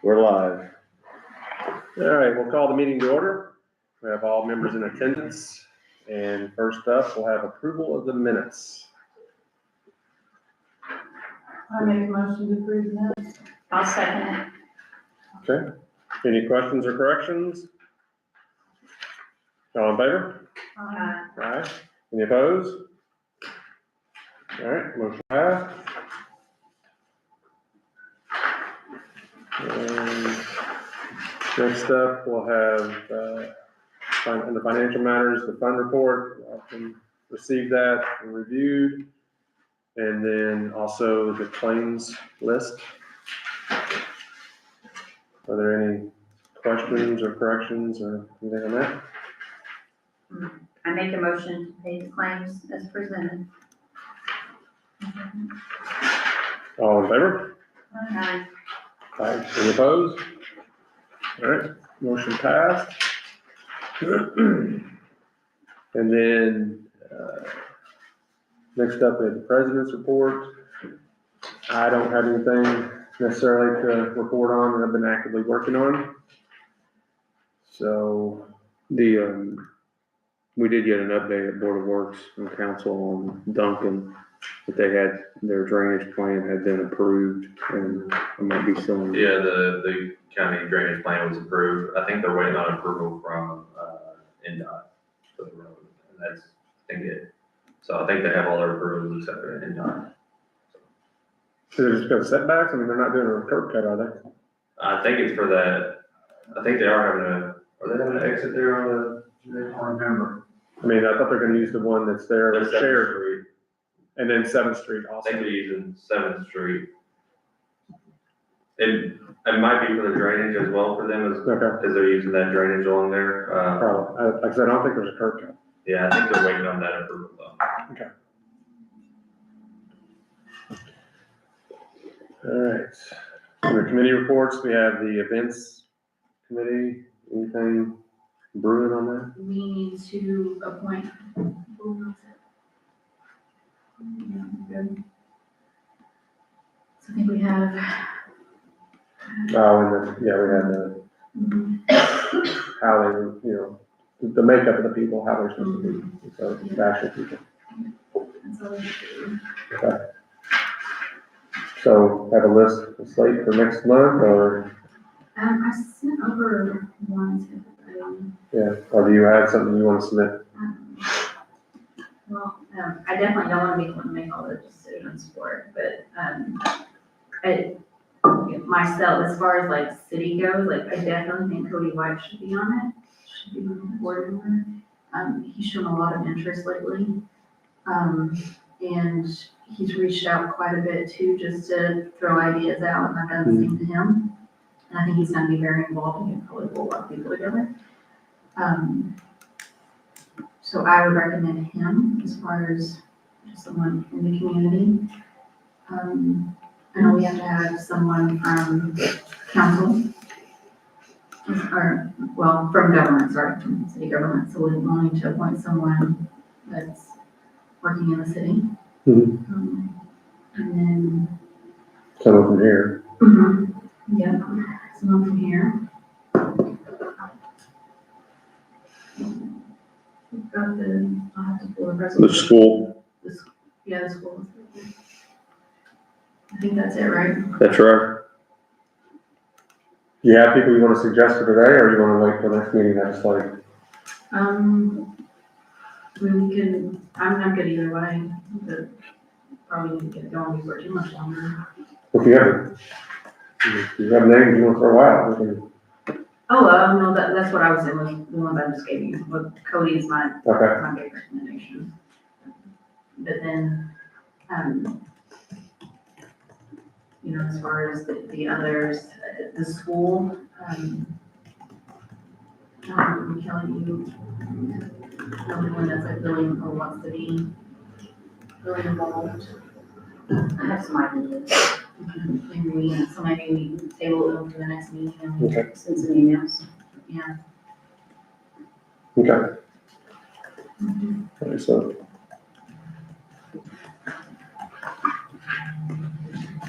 We're live. All right, we'll call the meeting to order. We have all members in attendance. And first up, we'll have approval of the minutes. I make a motion to approve the minutes. I'll second it. Okay, any questions or corrections? All in favor? Aye. Any opposed? All right, motion passed. And next up, we'll have, in the financial matters, the fund report. I can receive that and reviewed. And then also the claims list. Are there any questions or corrections or anything on that? I make a motion to pay the claims as presented. All in favor? Aye. Aye. Any opposed? All right, motion passed. And then, next up, we have the president's report. I don't have anything necessarily to report on that I've been actively working on. So we did get an update at Board of Works and Council on Duncan, that they had, their drainage plan had been approved, and I might be still in. Yeah, the county drainage plan was approved. I think they're waiting on approval from, NDOT for the road, and that's, I think it. So I think they have all their approvals except for NDOT. So they're just got setbacks? I mean, they're not doing a curb cut, are they? I think it's for that, I think they are they having an exit there on I don't remember. I mean, I thought they're gonna use the one that's there, the that's Seventh shared, Street. and then 7th Street I also. think they're using 7th Street. It might be for the drainage as well for them, as, Okay, because they're using that drainage along there. probably. Like I said, I don't think there's a curb cut. Yeah, I think they're waiting on that approval though. Okay. All right. Under committee reports, we have the events committee. Anything brewing on that? We need to appoint. So I think we have. Oh, and yeah, we had the, how they were, the makeup of the people, how they're supposed to be, so the actual people. That's all we have to do. Okay. So have a list, a slate for next month, or, I sent over one to everybody. yeah, or do you have something you want to submit? Well, I definitely don't want to be the one to make all the decisions for it, but, myself, as far as like city goes, like I definitely think Cody White should be on it, should be on the board member. He's shown a lot of interest lately. And he's reached out quite a bit too, just to throw ideas out, and I've done the same to him. And I think he's gonna be very involved and can probably pull a lot of people together. So I would recommend him as far as just someone in the community. I know we have to have someone from council, or, well, from government, sorry, from city government, so we're wanting to appoint someone that's working in the city. Mhm. And then, Someone from here. yeah, someone from here. We've got I'll have to pull the The resolution. school. Yeah, the school. I think that's it, right? That's right. Do you have people you want to suggest for today, or you want to wait for the next meeting, that's like, We can, I'm good either way, but probably need to get it going before too much longer. if you have names you want to throw out, we can, Oh, no, that's what I was saying, was the ones I just gave you, but Cody is my okay. big recommendation. But then, as far as the others, the school, Kelly, you, the only one that's like really, or wants to be really involved. I have some ideas. Maybe we table it for the next meeting and Okay. send some emails, yeah. Okay. Okay, so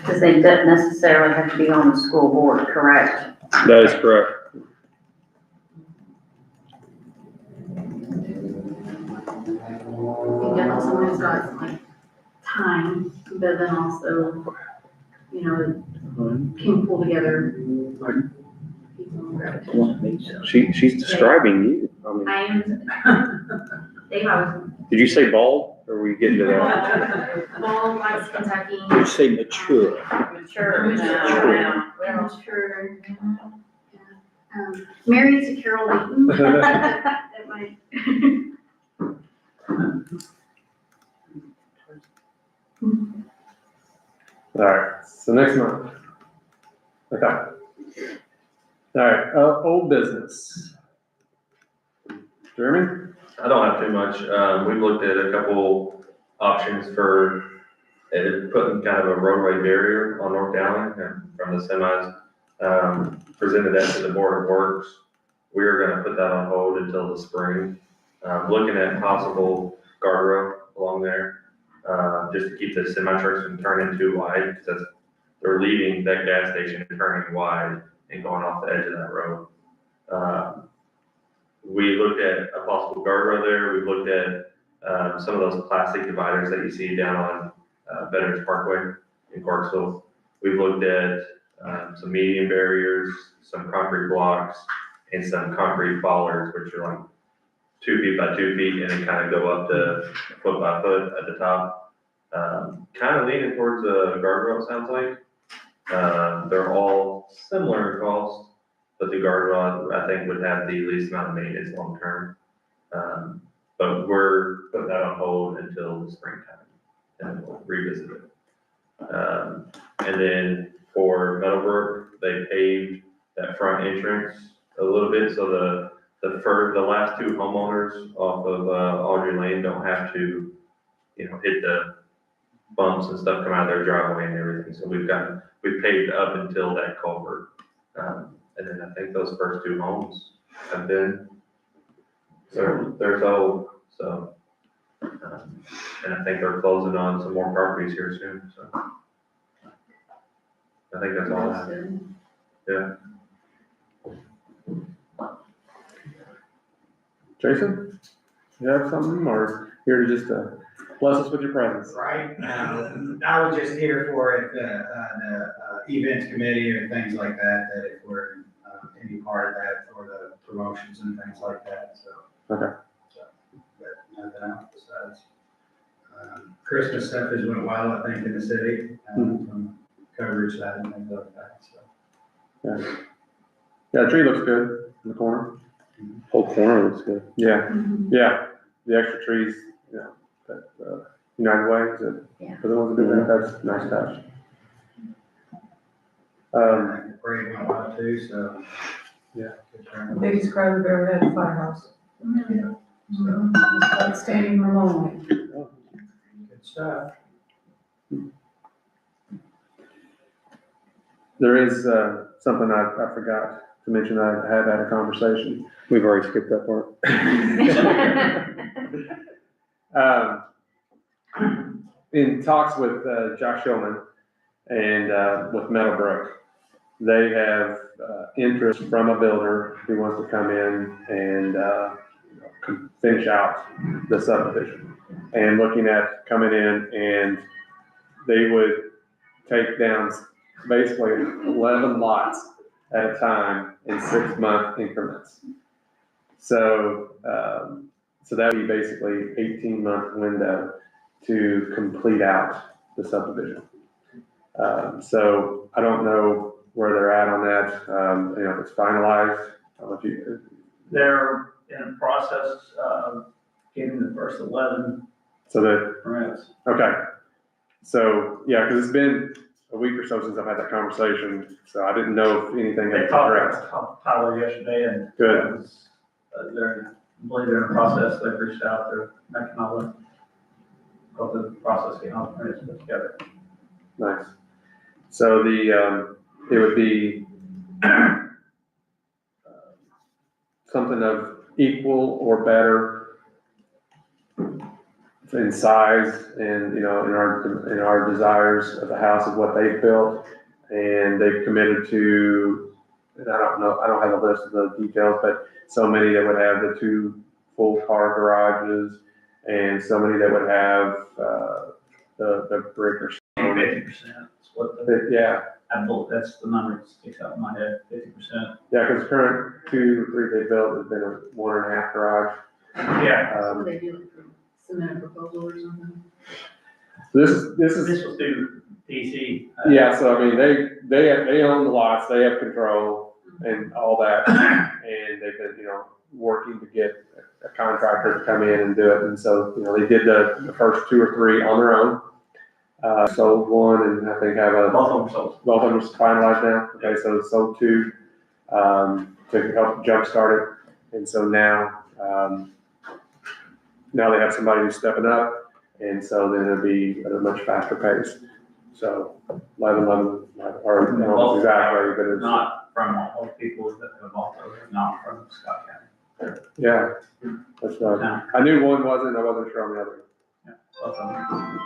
Because they don't necessarily have to be on the school board, correct? That is correct. You get someone who's got like time, but then also, you know, can pull together people and grab attention. She's describing you. I mean, I am, Dave, I was did you say bald, or were you getting to that? bald, likes Kentucky. You say mature. Mature. Mature. Married to Carol Layton. That might. All right, so next month. Okay. All right, old business. Jeremy? I don't have too much. We've looked at a couple options for putting kind of a roadway barrier on North Dowling from the semis. Presented that to the Board of Works. We are gonna put that on hold until the spring. Looking at possible guardrail along there, just to keep the semi trucks from turning too wide, because they're leaving that gas station and turning wide and going off the edge of that road. We looked at a possible guardrail there. We looked at some of those plastic dividers that you see down on Veterans Parkway in Clarksville. We've looked at some medium barriers, some concrete blocks, and some concrete bollards, which are like 2 feet by 2 feet, and then kind of go up to foot by foot at the top. Kind of leaning towards a guardrail, it sounds like. They're all similar in cost, but the guardrail, I think, would have the least amount of maintenance long term. But we're putting that on hold until the springtime, and we'll revisit it. And then for Meadowbrook, they paved that front entrance a little bit, so the last 2 homeowners off of Audrey Lane don't have to, hit the bumps and stuff come out of their driveway and everything. So we've paved up until that culvert. And then I think those first 2 homes have been, they're sold, so. And I think they're closing on some more properties here soon, so. I think that's all I have. Yeah. Jason? You have something, or here to just bless us with your presence? Right, I was just here for it, the events committee or things like that, that if we're, any part of that for the promotions and things like that, so. Okay. But nothing else besides, Christmas stuff has went well, I think, in the city, from coverage side and things like that, so. Yeah, the tree looks good in the corner. Whole corner looks good. Yeah, yeah, the extra trees, that, United Way, is it? Yeah. For the ones that do that, that's a nice touch. And the parade went well too, so. Yeah. Good turnout. Biggest crowd we've ever had at the firehouse. So, Outstanding Ramon. good stuff. There is, something I forgot to mention. I had had a conversation. We've already skipped that part. In talks with Josh Shulman and with Meadowbrook, they have interest from a builder who wants to come in and finish out the subdivision. And looking at coming in, and they would take down basically 11 lots at a time in 6-month increments. So, so that would be basically 18-month window to complete out the subdivision. So I don't know where they're at on that, if it's finalized. I don't know if you, They're in the process of getting the first 11 so that, permits. okay. So, yeah, because it's been a week or so since I've had that conversation, so I didn't know if anything They had talked progressed. to Tyler yesterday and. Good. it was, I believe they're in the process, they've reached out, they're making all the, go through the process, getting all the permits put together. Nice. So it would be something of equal or better in size and, in our desires of the house of what they've built. And they've committed to, and I don't know, I don't have a list of the details, but so many that would have the 2 full car garages and so many that would have, the brick or stone. 50% is what the, Yeah, that's the number that sticks out in my head, 50%. yeah, because current 2 or 3 they built has been a 1.5 garage. Yeah. So they do like submit a proposal or something. This is, This was through DC. yeah, so I mean, they own the lots, they have control and all that. And they've been, working to get a contractor to come in and do it. And so, they did the first 2 or 3 on their own. Sold one and I think have Both of them sold. both of them is finalized now. Okay, so sold 2, to help jumpstart it. And so now, now they have somebody who's stepping up. And so then it'll be at a much faster pace. So 11, or I don't know exactly, but it's. Not from all the people that have bought those, not from Scott County. Yeah, that's right. No, I knew one wasn't, I wasn't sure on the other. both of them.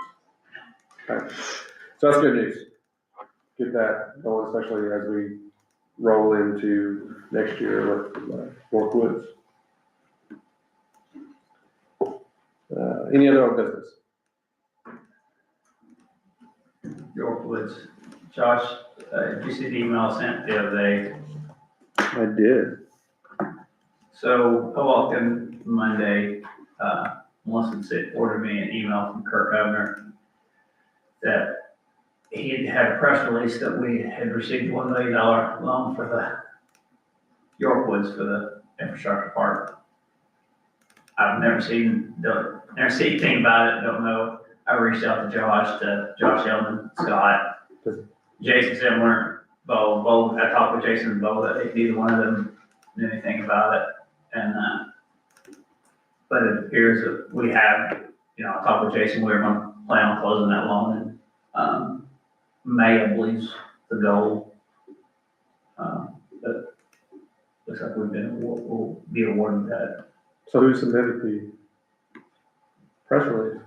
Okay. So that's good news. Get that going, especially as we roll into next year with York Woods. Any other old business? York Woods. Josh, did you see the email I sent the other day? I did. So I walked in Monday, Melissa ordered me an email from Kurt Ebner that he had a press release that we had received $1 million loan for the York Woods for the infrastructure part. I've never seen anything about it, don't know. I reached out to Josh Elman, Scott, Jason Zimmer, Bo. I talked with Jason and Bo, that neither one of them knew anything about it. And, but it appears that we have, I talked with Jason, we were going to plan on closing that loan in, May, I believe, is the goal. But looks like we'll be awarded that. So who submitted the press release?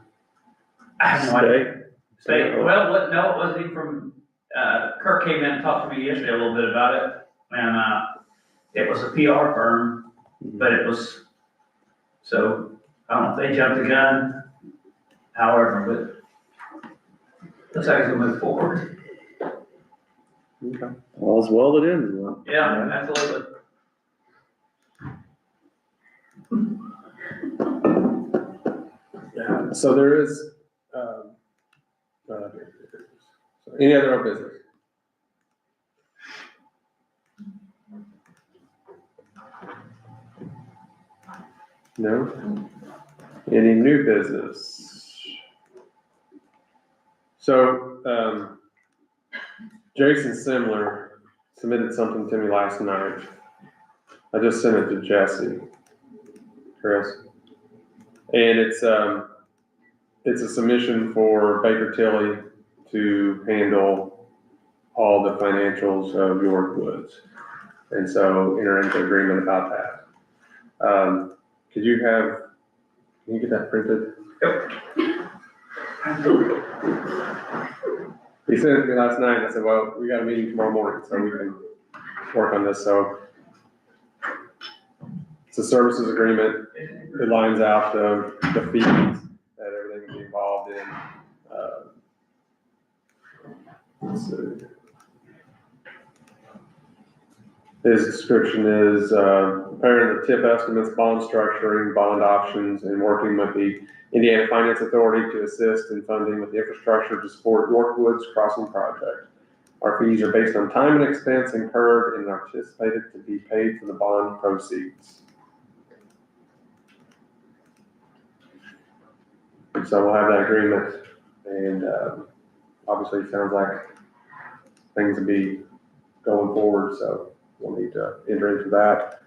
I have no idea. No, it wasn't even from, Kirk came in and talked to me yesterday a little bit about it, and, it was a PR firm, but it was, so, I don't know if they jumped the gun, however, but looks like it's gonna move forward. Okay. All's well that ends well. Yeah, absolutely. Yeah. So there is, any other old business? No? Any new business? So, Jason Simler submitted something to me last night. I just sent it to Jesse, Chris. And it's a submission for Baker Tilly to handle all the financials of York Woods. And so enter into agreement about that. Can you get that printed? Yep. He sent it to me last night, and I said, well, we got a meeting tomorrow morning, so we can work on this, so. It's a services agreement, it lines out the fees that everything will be involved in. Let's see. His description is, preparing the TIF estimates, bond structuring, bond options, and working with the Indiana Finance Authority to assist in funding with the infrastructure to support York Woods Crossing project. Our fees are based on time and expense incurred and are anticipated to be paid from the bond proceeds. So we'll have that agreement, and obviously it sounds like things will be going forward, so we'll need to enter into that.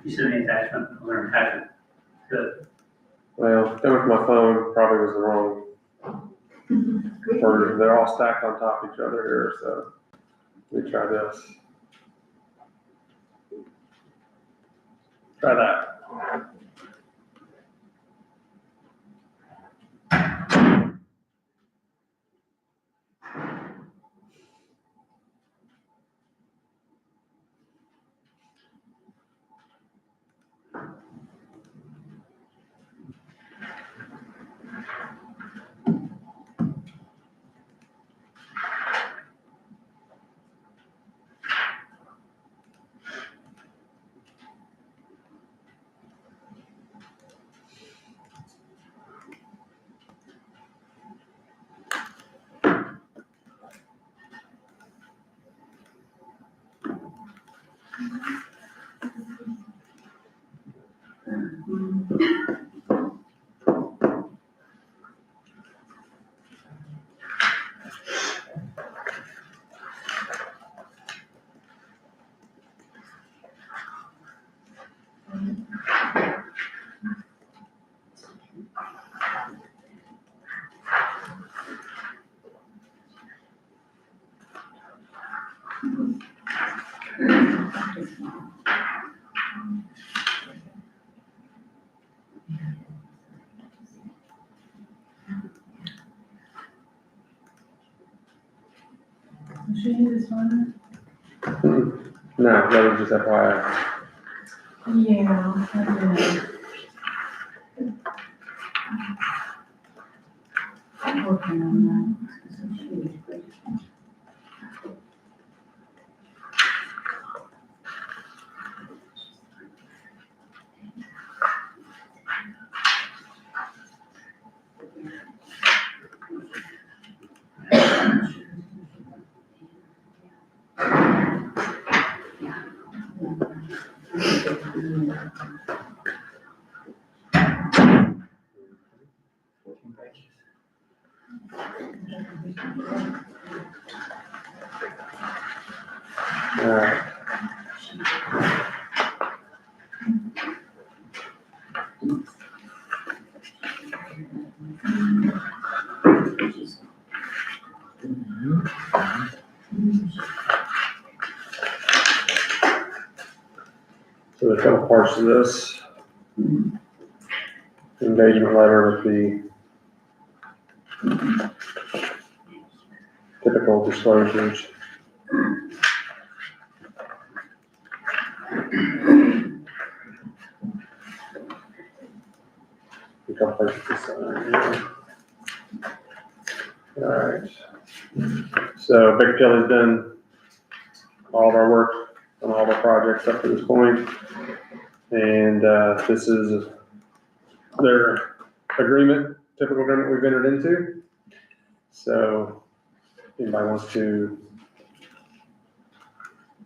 You sent me an attachment, or an attachment. Good. Well, that was my phone, probably was the wrong they're all stacked on top of each other here, so let me try this. Try that. She needs one? No, that was just FYI. Yeah, I did. I'm working on that. Alright. So there's a couple parts to this. Engagement letter with the typical disclosures. A couple places to sign here. Alright. So Baker Tilly's done all of our work on all the projects up to this point. And, this is their agreement, typical agreement we've entered into. So, anybody wants to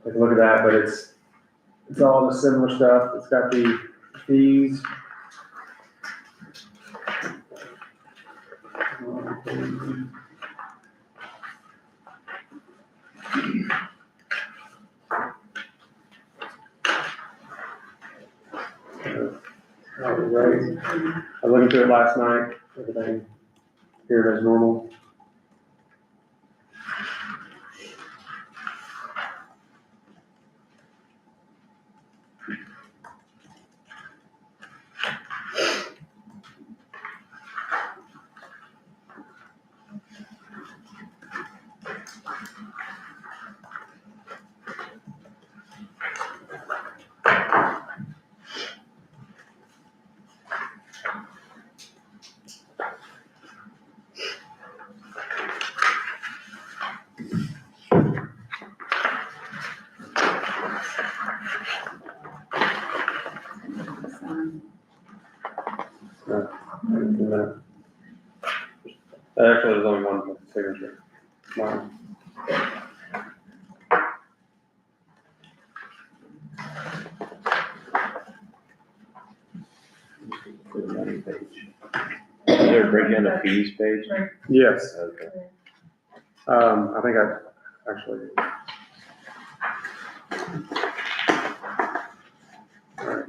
take a look at that, but it's all the similar stuff. It's got the fees. Right. I looked into it last night, everything here as normal. Actually, there's only one signature. Mine. Is there a breakdown of fees page? Yes, Okay. I think I actually. All right.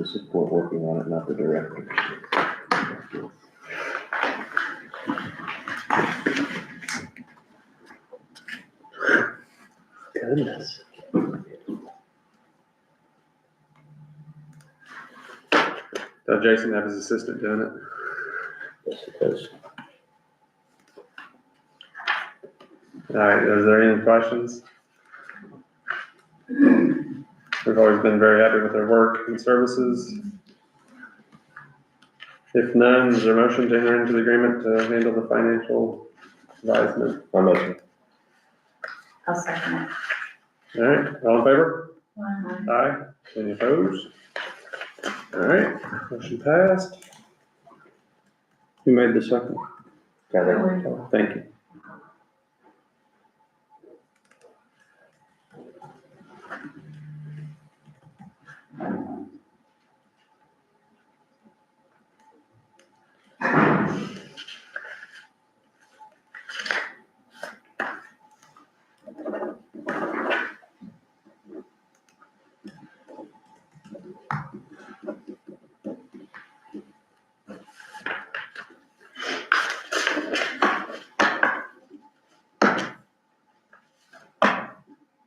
to support working on it, not the director. Goodness. Does Jason have his assistant doing it? Yes, it does. All right, is there any questions? We've always been very happy with their work and services. If none, is there a motion to enter into the agreement to handle the financial advisement? My motion. I'll second it. All right, all in favor? One, Aye. Any opposed? All right, motion passed. Who made the second? Kelly. Thank you.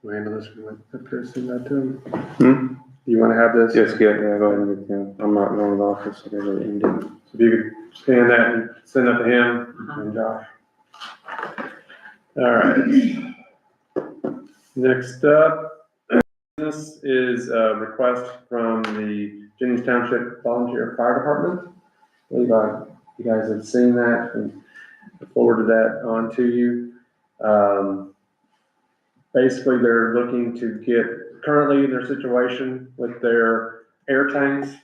We handle this, we went up there, send that to him. Hmm? You wanna have this? Yes, good, yeah, go ahead and get them. I'm not going to the office, I gotta end it. If you could scan that and send that to him and Josh. All right. Next up, this is a request from the Jennings Township Volunteer Fire Department. I believe you guys have seen that and I forwarded that on to you. Basically, they're looking to get, currently their situation with their air tanks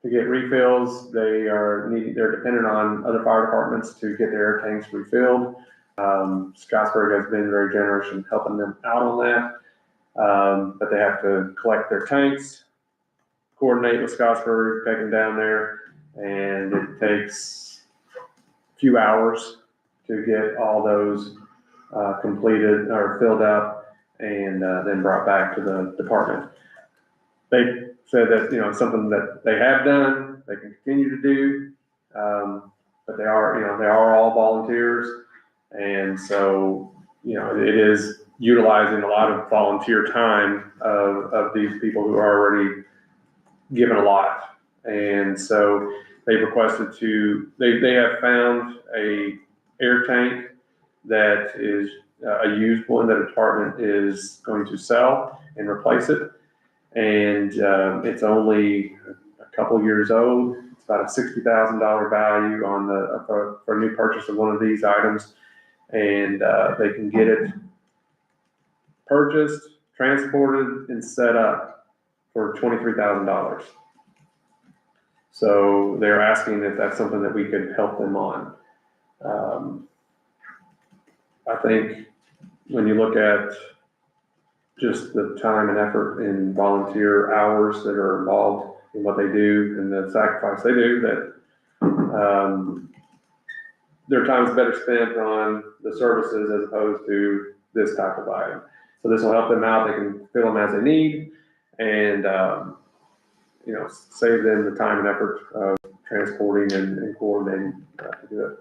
to get refills. They're dependent on other fire departments to get their air tanks refilled. Scottsburg has been very generous in helping them out on that. But they have to collect their tanks, coordinate with Scottsburg, take them down there, and it takes a few hours to get all those completed or filled out and then brought back to the department. They said that, it's something that they have done, they can continue to do, but they are all volunteers. And so, it is utilizing a lot of volunteer time of these people who are already given a lot. And so they requested they have found a air tank that is a used one that a department is going to sell and replace it. And it's only a couple years old. It's about a $60,000 value on for a new purchase of one of these items. And they can get it purchased, transported, and set up for $23,000. So they're asking if that's something that we could help them on. I think when you look at just the time and effort and volunteer hours that are involved in what they do and the sacrifice they do, that their time is better spent on the services as opposed to this type of item. So this will help them out. They can fill them as they need and, save them the time and effort of transporting and coordinating to do it.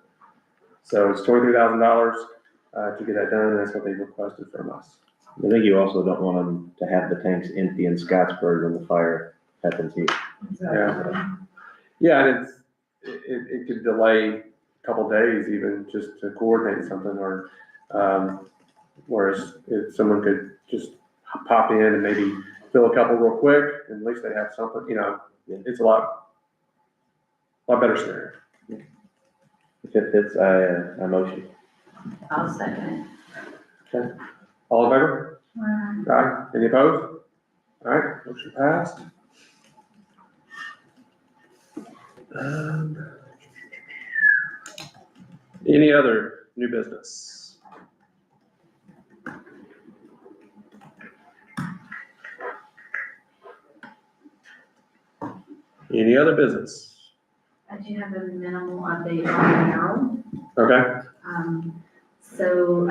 So it's $23,000 to get that done, and that's what they requested from us. I think you also don't want them to have the tanks empty in Scottsburg when the fire happens here. exactly. Yeah, and it could delay a couple days even just to coordinate something, or whereas if someone could just pop in and maybe fill a couple real quick, and at least they have something, it's a lot better scenario. If it fits, I motion. I'll second it. All in favor? One, Aye. Any opposed? All right, motion passed. Any other new business? Any other business? I do have a minimal update on Merrill. Okay, So,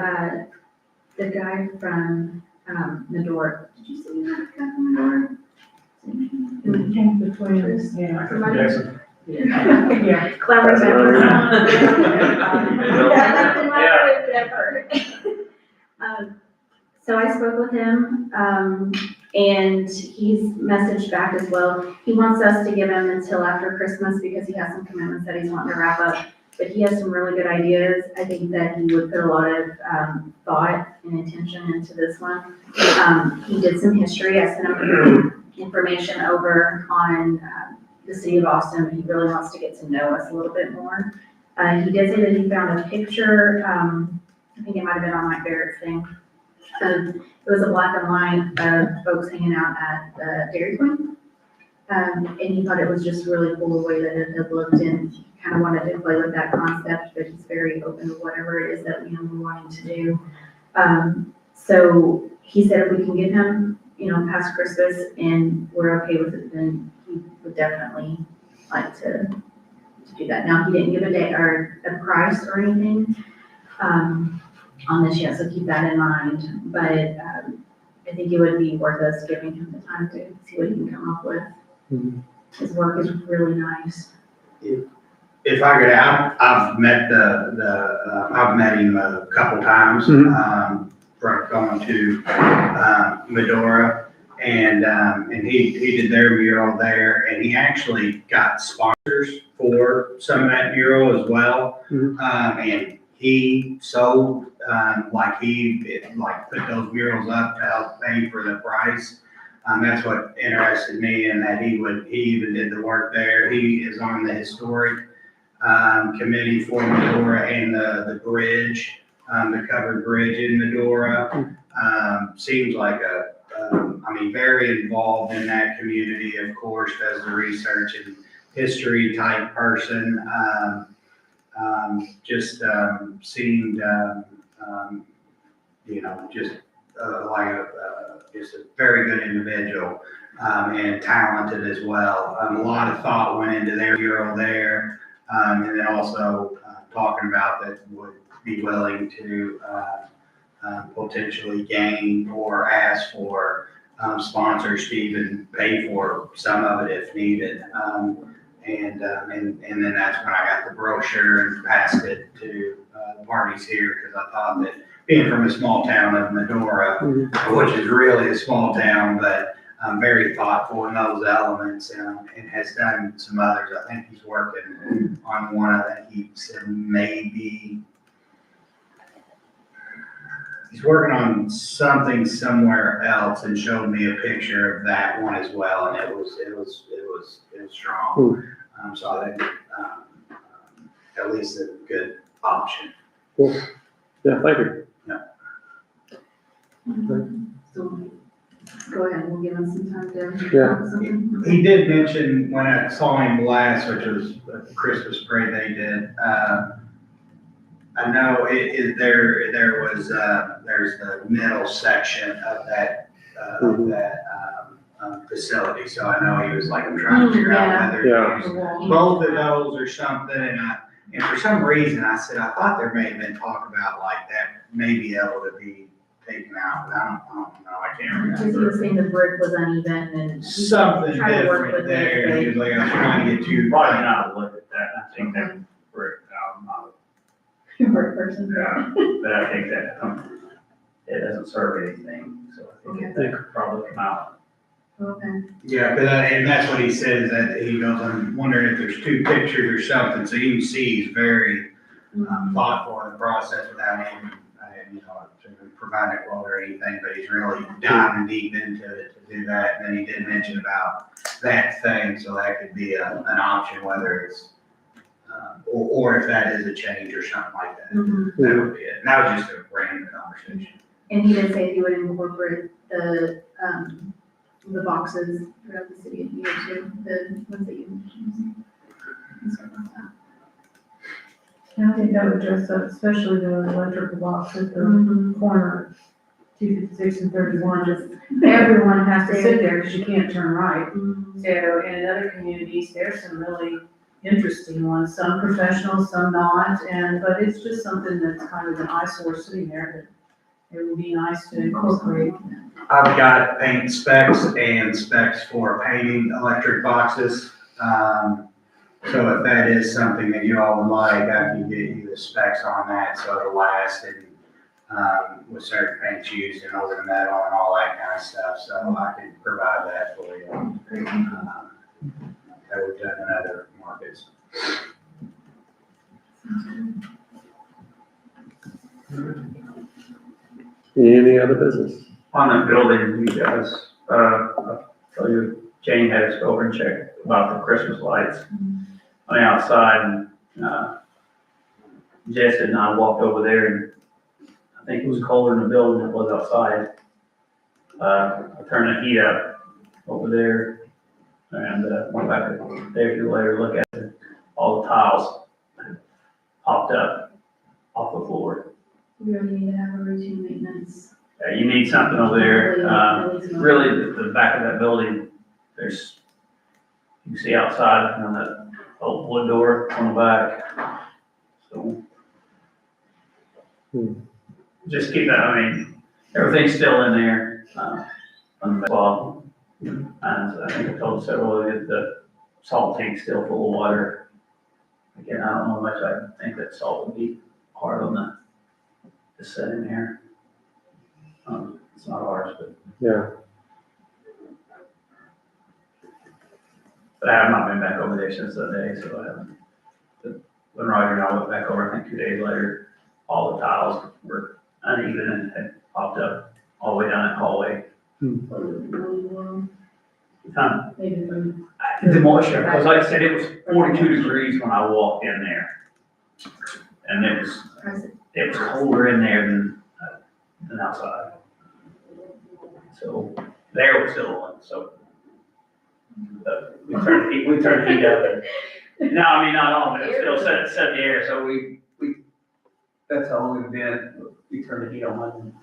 the guy from, Medora, did you see that guy from Medora? Between, yeah. Jackson. Yeah. Clever That's member. another That's in my list ever. So I spoke with him, and he's messaged back as well. He wants us to give him until after Christmas because he has some commitments that he's wanting to wrap up. But he has some really good ideas. I think that he would put a lot of, thought and attention into this one. He did some history. I sent him information over on, the city of Austin. He really wants to get to know us a little bit more. He did say that he found a picture, I think it might have been on Mike Barrett's thing. It was a black and white of folks hanging out at the Dairy Queen. And he thought it was just really cool the way that it had looked and kind of wanted to play with that concept, but he's very open to whatever it is that we're wanting to do. So he said if we can get him, past Christmas and we're okay with it, then he would definitely like to do that. Now, he didn't give a date or a price or anything, on this yet, so keep that in mind. But, I think it would be worth us giving him the time to see what he can come up with. Mhm. His work is really nice. If I could, I've met I've met him a couple times, from going to, Medora. And he did their mural there, and he actually got sponsors for some of that mural as well. And he sold, he put those murals up to help pay for the price. That's what interested me in that he even did the work there. He is on the historic, committee for Medora and the bridge, the covered bridge in Medora. Seems like very involved in that community, of course, does the research and history type person. Seemed, just a very good individual, and talented as well. A lot of thought went into their mural there, and then also, talking about that would be willing to, potentially gain or ask for sponsors to even pay for some of it if needed. And then that's when I got the brochure and passed it to the parties here, because I thought that being from a small town of Medora, which is really a small town, but very thoughtful in those elements, and has done some others. I think he's working on one. I think he said maybe he's working on something somewhere else, and showed me a picture of that one as well, and it was strong. So I think at least a good option. Cool. Yeah, thank you. So, go ahead, we'll give him some time to. Yeah. come up with something. He did mention when I saw him last, which was a Christmas parade they did, I know there's the middle section of that, facility, so I know he was trying to figure out whether Yeah. to use both of those or something, and for some reason, I said, I thought there may have been talk about that may be able to be taken out, but I don't know, I can't Because he was remember. saying the brick was uneven and. Something Try to work different with it, there, but- he was like, I was trying to get too. Probably not look at that. I think that brick, not, Brick person. but I think that, it doesn't serve anything, so I think it could probably come out. Okay. Yeah, and that's what he said, is that he goes, I'm wondering if there's two pictures or something, so you can see he's very thoughtful in the process without him, providing a quote or anything, but he's really diving deep into it to do that. And then he did mention about that thing, so that could be an option, whether it's, or if that is a change or something like that. Mhm. That would be it. And that was just a random conversation. And he did say he would incorporate the boxes throughout the city of New York too, the ones that you mentioned. And stuff like that. I think that would dress up, especially the electrical box at the Mhm. corner, 256 and 31, just everyone has to sit there because you can't turn right. Mhm. So, and in other communities, there's some really interesting ones, some professional, some not, but it's just something that's kind of an eyesore sitting there It would be nice to incorporate. I've got paint specs and specs for painting electric boxes. So if that is something that you all would like, I can get you the specs on that so it'll last and, with certain paints used and over the metal and all that kind of stuff. So I can provide that for you. That we've done in other markets. Any other business? On that building, you guys, tell you, Jane had us go over and check about the Christmas lights on the outside, and, Jess and I walked over there, and I think it was colder in the building than it was outside. I turned the heat up over there, and, went back a day or two later, look at it, all the tiles popped up off the floor. We really need to have a routine maintenance. You need something over there, really, the back of that building, there's, you can see outside on that old wood door on the back. So. Just keep that, I mean, everything's still in there, on the wall. And I think I told several of you, the salt tank's still full of water. Again, I don't know how much I think that salt would be hard on the set in there. It's not ours, but. Yeah. But I have not been back over there since that day, so I haven't. But when Roger and I went back over, I think 2 days later, all the tiles were uneven and had popped up all the way down that hallway. Maybe from The moisture, because like I said, it was 42 degrees when I walked in there. And it was colder in there than outside. So there was still on, so. We turned the heat up. No, I mean, not all, but it still set the air, so we, that's how long we've been, we turned the heat on.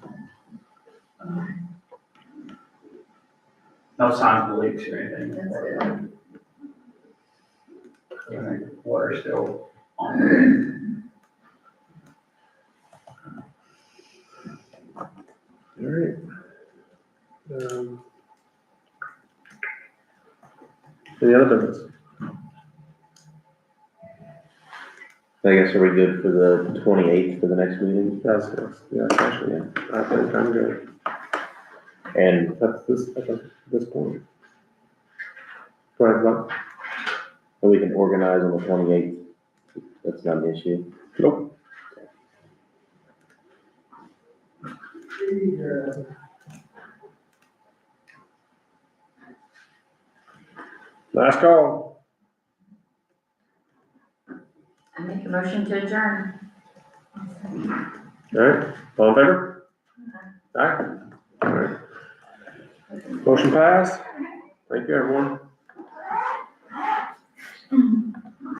No signs of leaks or anything. That's good. I think the water's still on. All right. Any other business? I guess are we good for the 28th for the next meeting? That's, yeah, actually, I think I'm good. And At this point. Go ahead, Glenn. we can organize on the 28th. That's not an issue. Nope. Last call. I make a motion to adjourn. All right, all in favor? Aye. All right. Motion passed. Thank you, everyone.